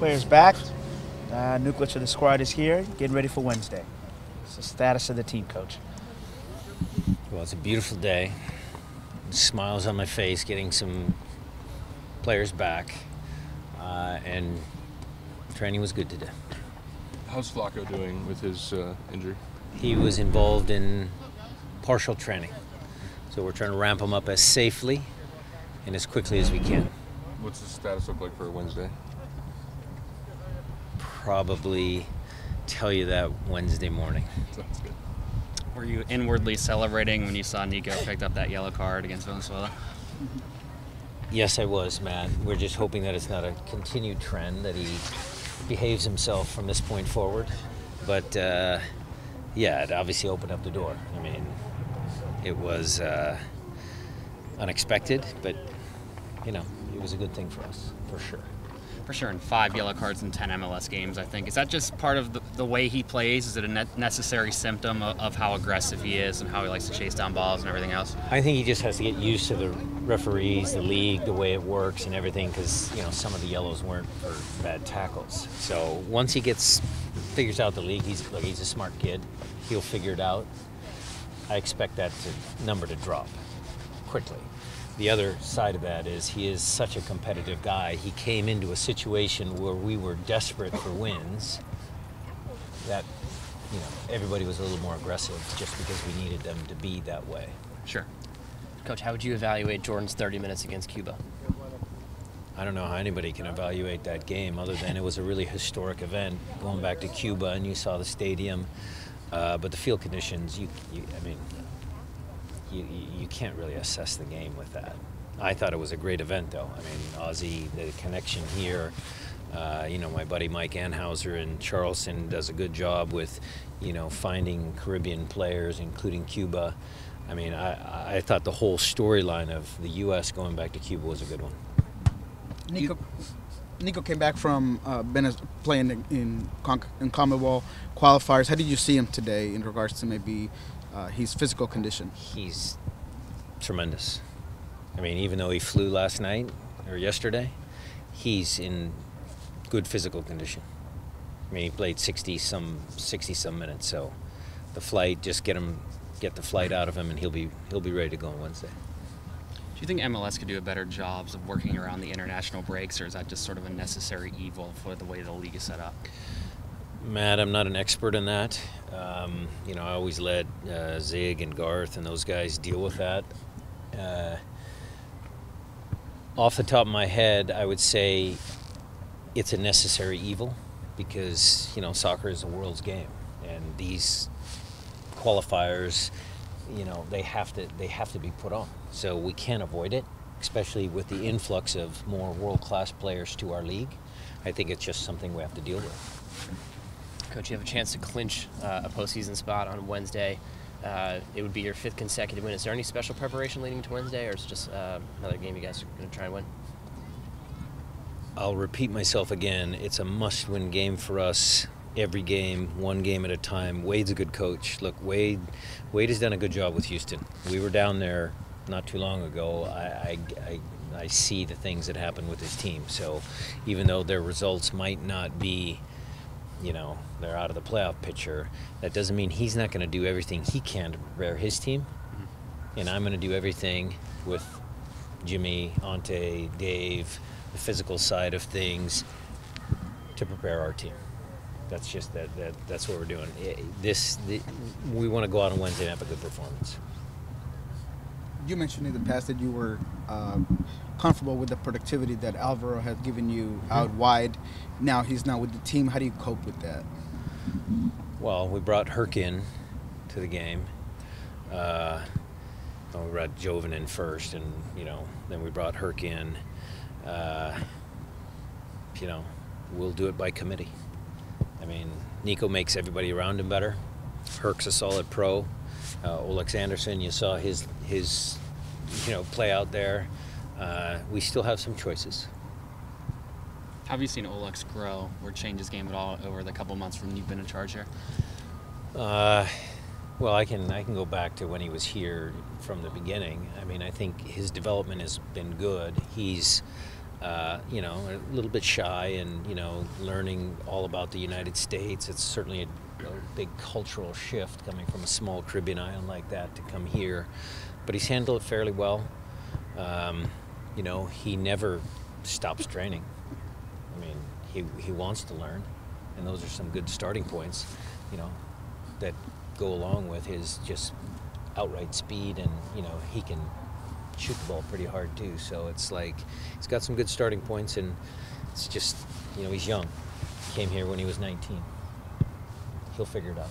Players back. Nucleus of the squad is here, getting ready for Wednesday. It's the status of the team, Coach. Well, it's a beautiful day. Smiles on my face, getting some players back, and training was good today. How's Flacco doing with his injury? He was involved in partial training, so we're trying to ramp him up as safely and as quickly as we can. What's the status look like for Wednesday? Probably tell you that Wednesday morning. Sounds good. Were you inwardly celebrating when you saw Nico picked up that yellow card against Venezuela? Yes, I was, Matt. We're just hoping that it's not a continued trend, that he behaves himself from this point forward. But, yeah, it obviously opened up the door. I mean, it was unexpected, but, you know, it was a good thing for us, for sure. For sure, and 5 yellow cards in 10 MLS games, I think. Is that just part of the way he plays? Is it a necessary symptom of how aggressive he is and how he likes to chase down balls and everything else? I think he just has to get used to the referees, the league, the way it works and everything, because, you know, some of the yellows weren't for bad tackles. So once he figures out the league, he's a smart kid. He'll figure it out. I expect that number to drop quickly. The other side of that is he is such a competitive guy. He came into a situation where we were desperate for wins that, you know, everybody was a little more aggressive just because we needed them to be that way. Sure. Coach, how would you evaluate Jordan's 30 minutes against Cuba? I don't know how anybody can evaluate that game other than it was a really historic event going back to Cuba, and you saw the stadium, but the field conditions, you can't really assess the game with that. I thought it was a great event, though. I mean, Aussie, the connection here, you know, my buddy Mike Anhauser in Charleston does a good job with, you know, finding Caribbean players, including Cuba. I mean, I thought the whole storyline of the U.S. going back to Cuba was a good one. Nico came back from playing in Commonwealth qualifiers. How did you see him today in regards to maybe his physical condition? He's tremendous. I mean, even though he flew last night or yesterday, he's in good physical condition. I mean, he played 60-some minutes, so the flight, just get the flight out of him, and he'll be ready to go on Wednesday. Do you think MLS could do a better job of working around the international breaks, or is that just sort of a necessary evil for the way the league is set up? Matt, I'm not an expert in that. You know, I always let Zig and Garth and those guys deal with that. Off the top of my head, I would say it's a necessary evil because, you know, soccer is the world's game, and these qualifiers, you know, they have to be put on. So we can't avoid it, especially with the influx of more world-class players to our league. I think it's just something we have to deal with. Coach, you have a chance to clinch a postseason spot on Wednesday. It would be your 5th consecutive win. Is there any special preparation leading to Wednesday, or is it just another game you guys are going to try and win? I'll repeat myself again. It's a must-win game for us. Every game, one game at a time. Wade's a good coach. Look, Wade has done a good job with Houston. We were down there not too long ago. I see the things that happen with his team. So even though their results might not be, you know, they're out of the playoff picture, that doesn't mean he's not going to do everything he can to prepare his team. And I'm going to do everything with Jimmy, Ante, Dave, the physical side of things to prepare our team. That's just that's what we're doing. We want to go out on Wednesday and have a good performance. You mentioned in the past that you were comfortable with the productivity that Álvaro has given you out wide. Now he's not with the team. How do you cope with that? Well, we brought Herc in to the game. We brought Joven in first, and, you know, then we brought Herc in. You know, we'll do it by committee. I mean, Nico makes everybody around him better. Herc's a solid pro. Olex Anderson, you saw his play out there. We still have some choices. Have you seen Olex grow or change his game at all over the couple months from you've been in charge here? Well, I can go back to when he was here from the beginning. I mean, I think his development has been good. He's You know, a little bit shy and, you know, learning all about the United States. It's certainly a big cultural shift coming from a small Caribbean island like that to come here. But he's handled it fairly well. You know, he never stops training. I mean, he wants to learn, and those are some good starting points, you know, that go along with his just outright speed, and, you know, he can shoot the ball pretty hard too. So it's like he's got some good starting points, and it's just, you know, he's young. He came here when he was 19. He'll figure it out.